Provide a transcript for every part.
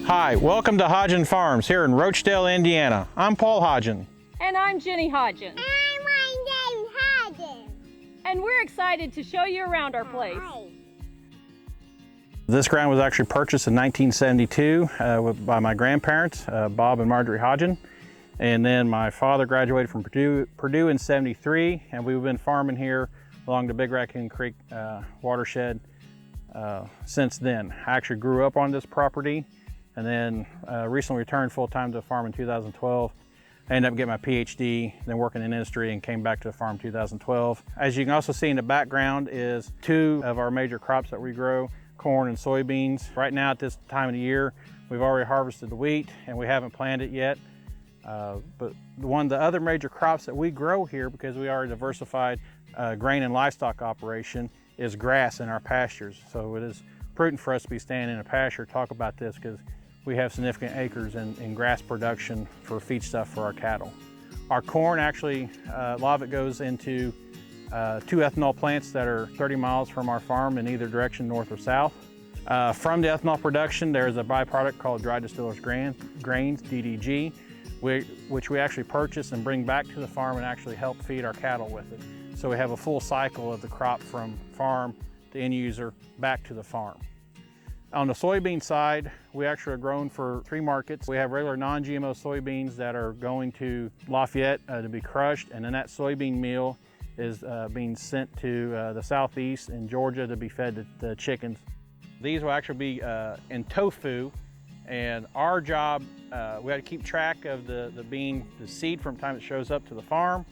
Hi, welcome to Hodgen Farms here in Roachdale, Indiana. I'm Paul Hodgen. And I'm Jenny Hodgen. And my name's Hodgen. And we're excited to show you around our place. Hi. This ground was actually purchased in 1972 by my grandparents, Bob and Marjorie Hodgen. And then my father graduated from Purdue in '73, and we've been farming here along the Big Raccoon Creek watershed since then. I actually grew up on this property and then recently returned full-time to the farm in 2012. I ended up getting my PhD, then working in industry, and came back to the farm in 2012. As you can also see in the background is two of our major crops that we grow, corn and soybeans. Right now at this time of the year, we've already harvested the wheat and we haven't planted it yet. But one of the other major crops that we grow here, because we are a diversified grain and livestock operation, is grass in our pastures. So it is prudent for us to be standing in a pasture to talk about this, because we have significant acres in grass production for feedstuff for our cattle. Our corn actually, a lot of it goes into two ethanol plants that are 30 miles from our farm in either direction, north or south. From the ethanol production, there's a byproduct called dry distillers grains, DDG, which we actually purchase and bring back to the farm and actually help feed our cattle with it. So we have a full cycle of the crop from farm to end user back to the farm. On the soybean side, we actually are grown for three markets. We have regular non-GMO soybeans that are going to Lafayette to be crushed, and then that soybean meal is being sent to the southeast in Georgia to be fed to the chickens. These will actually be in tofu, and our job, we have to keep track of the seed from the time it shows up to the farm,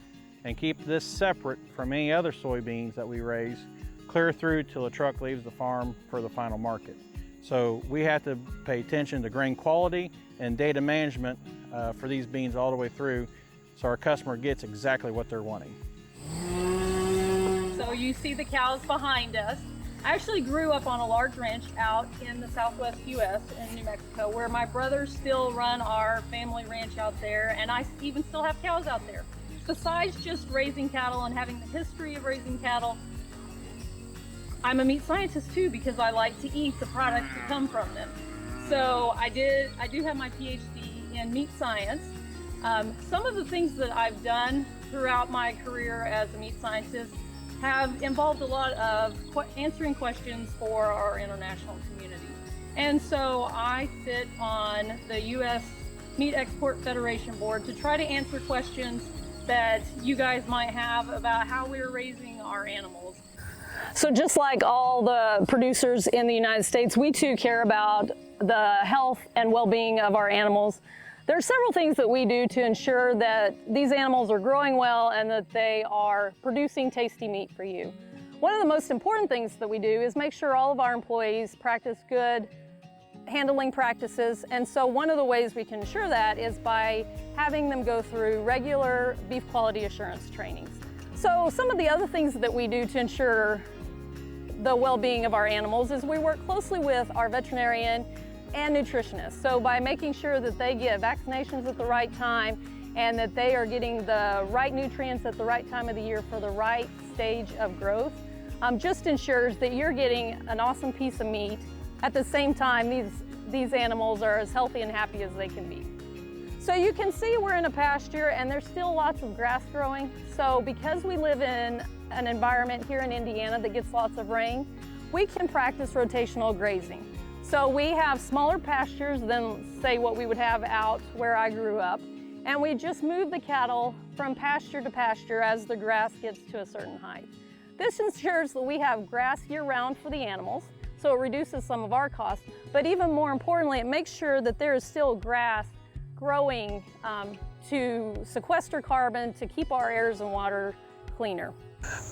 and keep this separate from any other soybeans that we raise, clear through till the truck leaves the farm for the final market. So we have to pay attention to grain quality and data management for these beans all the way through, so our customer gets exactly what they're wanting. So you see the cows behind us. I actually grew up on a large ranch out in the southwest US in New Mexico, where my brothers still run our family ranch out there, and I even still have cows out there. Besides just raising cattle and having the history of raising cattle, I'm a meat scientist too, because I like to eat the products that come from them. So I do have my PhD in meat science. Some of the things that I've done throughout my career as a meat scientist have involved a lot of answering questions for our international community. And so I sit on the U.S. Meat Export Federation Board to try to answer questions that you guys might have about how we're raising our animals. So just like all the producers in the United States, we too care about the health and well-being of our animals. There are several things that we do to ensure that these animals are growing well and that they are producing tasty meat for you. One of the most important things that we do is make sure all of our employees practice good handling practices, and so one of the ways we can ensure that is by having them go through regular beef quality assurance trainings. So some of the other things that we do to ensure the well-being of our animals is we work closely with our veterinarian and nutritionists. So by making sure that they get vaccinations at the right time and that they are getting the right nutrients at the right time of the year for the right stage of growth, just ensures that you're getting an awesome piece of meat. At the same time, these animals are as healthy and happy as they can be. So you can see we're in a pasture and there's still lots of grass growing. So because we live in an environment here in Indiana that gets lots of rain, we can practice rotational grazing. So we have smaller pastures than, say, what we would have out where I grew up. And we just move the cattle from pasture to pasture as the grass gets to a certain height. This ensures that we have grass year-round for the animals, so it reduces some of our costs. But even more importantly, it makes sure that there is still grass growing to sequester carbon, to keep our airs and water cleaner.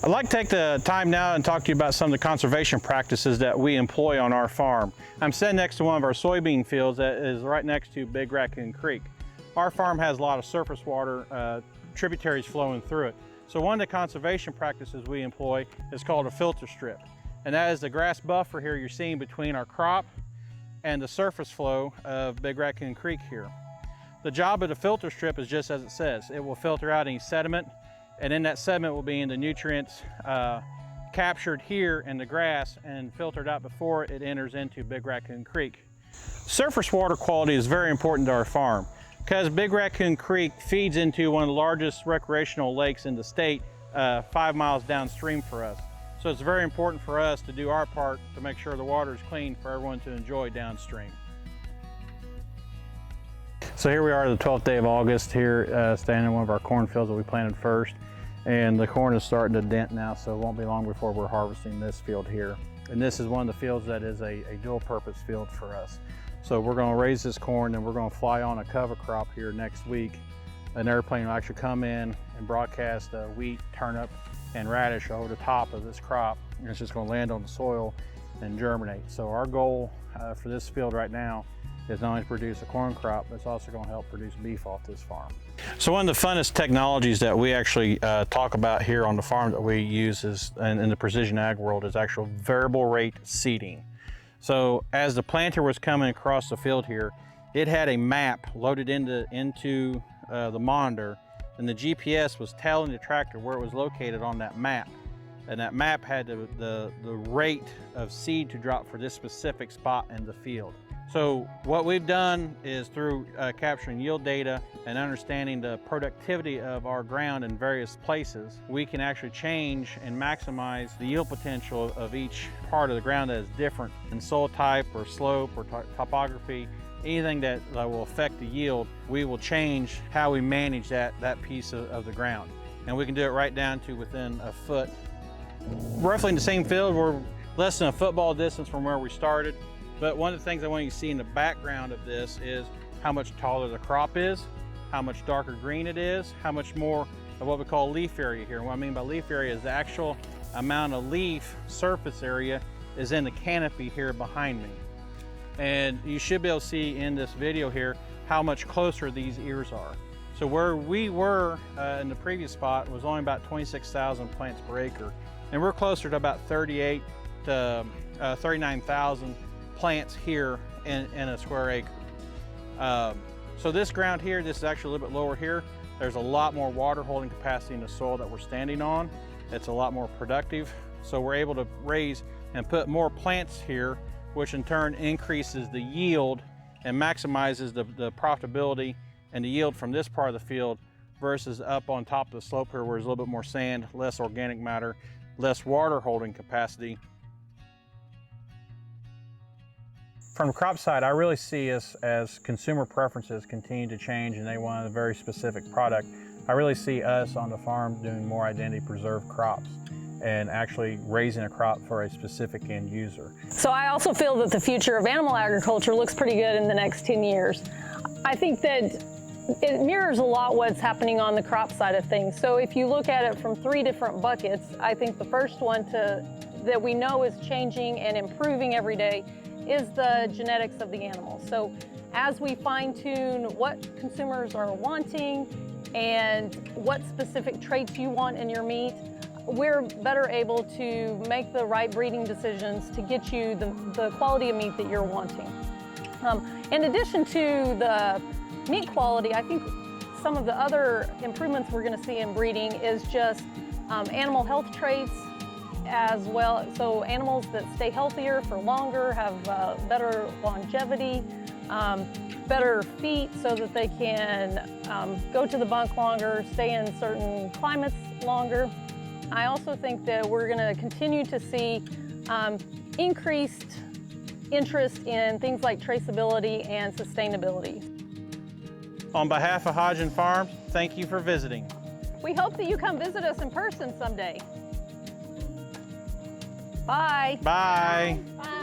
I'd like to take the time now and talk to you about some of the conservation practices that we employ on our farm. I'm sitting next to one of our soybean fields that is right next to Big Raccoon Creek. Our farm has a lot of surface water, tributaries flowing through it. So one of the conservation practices we employ is called a filter strip. And that is the grass buffer here you're seeing between our crop and the surface flow of Big Raccoon Creek here. The job of the filter strip is just as it says. It will filter out any sediment, and in that sediment will be in the nutrients captured here in the grass and filtered out before it enters into Big Raccoon Creek. Surface water quality is very important to our farm because Big Raccoon Creek feeds into one of the largest recreational lakes in the state, 5 miles downstream for us. So it's very important for us to do our part to make sure the water is clean for everyone to enjoy downstream. So here we are the 12th day of August here, standing in one of our cornfields that we planted first. And the corn is starting to dent now, so it won't be long before we're harvesting this field here. And this is one of the fields that is a dual purpose field for us. So we're gonna raise this corn and we're gonna fly on a cover crop here next week. An airplane will actually come in and broadcast wheat, turnip, and radish over the top of this crop. And it's just gonna land on the soil and germinate. So our goal for this field right now is not only to produce a corn crop, but it's also gonna help produce beef off this farm. So one of the funnest technologies that we actually talk about here on the farm that we use is, in the precision ag world, is actual variable rate seeding. So as the planter was coming across the field here, it had a map loaded into the monitor, and the GPS was telling the tractor where it was located on that map. And that map had the rate of seed to drop for this specific spot in the field. So what we've done is through capturing yield data and understanding the productivity of our ground in various places, we can actually change and maximize the yield potential of each part of the ground that is different in soil type or slope or topography. Anything that will affect the yield, we will change how we manage that piece of the ground. And we can do it right down to within a foot. Roughly in the same field, we're less than a football distance from where we started. But one of the things I want you to see in the background of this is how much taller the crop is, how much darker green it is, how much more of what we call leaf area here. And what I mean by leaf area is the actual amount of leaf surface area is in the canopy here behind me. And you should be able to see in this video here how much closer these ears are. So where we were in the previous spot was only about 26,000 plants per acre. And we're closer to about 38 to 39,000 plants here in a square acre. So this ground here, this is actually a little bit lower here. There's a lot more water holding capacity in the soil that we're standing on. It's a lot more productive. So we're able to raise and put more plants here, which in turn increases the yield and maximizes the profitability and the yield from this part of the field versus up on top of the slope here where there's a little bit more sand, less organic matter, less water holding capacity. From the crop side, I really see us as consumer preferences continue to change and they want a very specific product. I really see us on the farm doing more identity preserved crops and actually raising a crop for a specific end user. So I also feel that the future of animal agriculture looks pretty good in the next 10 years. I think that it mirrors a lot what's happening on the crop side of things. So if you look at it from 3 different buckets, I think the first one that we know is changing and improving every day is the genetics of the animals. So as we fine-tune what consumers are wanting and what specific traits you want in your meat, we're better able to make the right breeding decisions to get you the quality of meat that you're wanting. In addition to the meat quality, I think some of the other improvements we're going to see in breeding is just animal health traits as well. So animals that stay healthier for longer, have better longevity, better feet so that they can go to the bunk longer, stay in certain climates longer. I also think that we're going to continue to see increased interest in things like traceability and sustainability. On behalf of Hodgen Farms, thank you for visiting. We hope that you come visit us in person someday. Bye. Bye. Bye.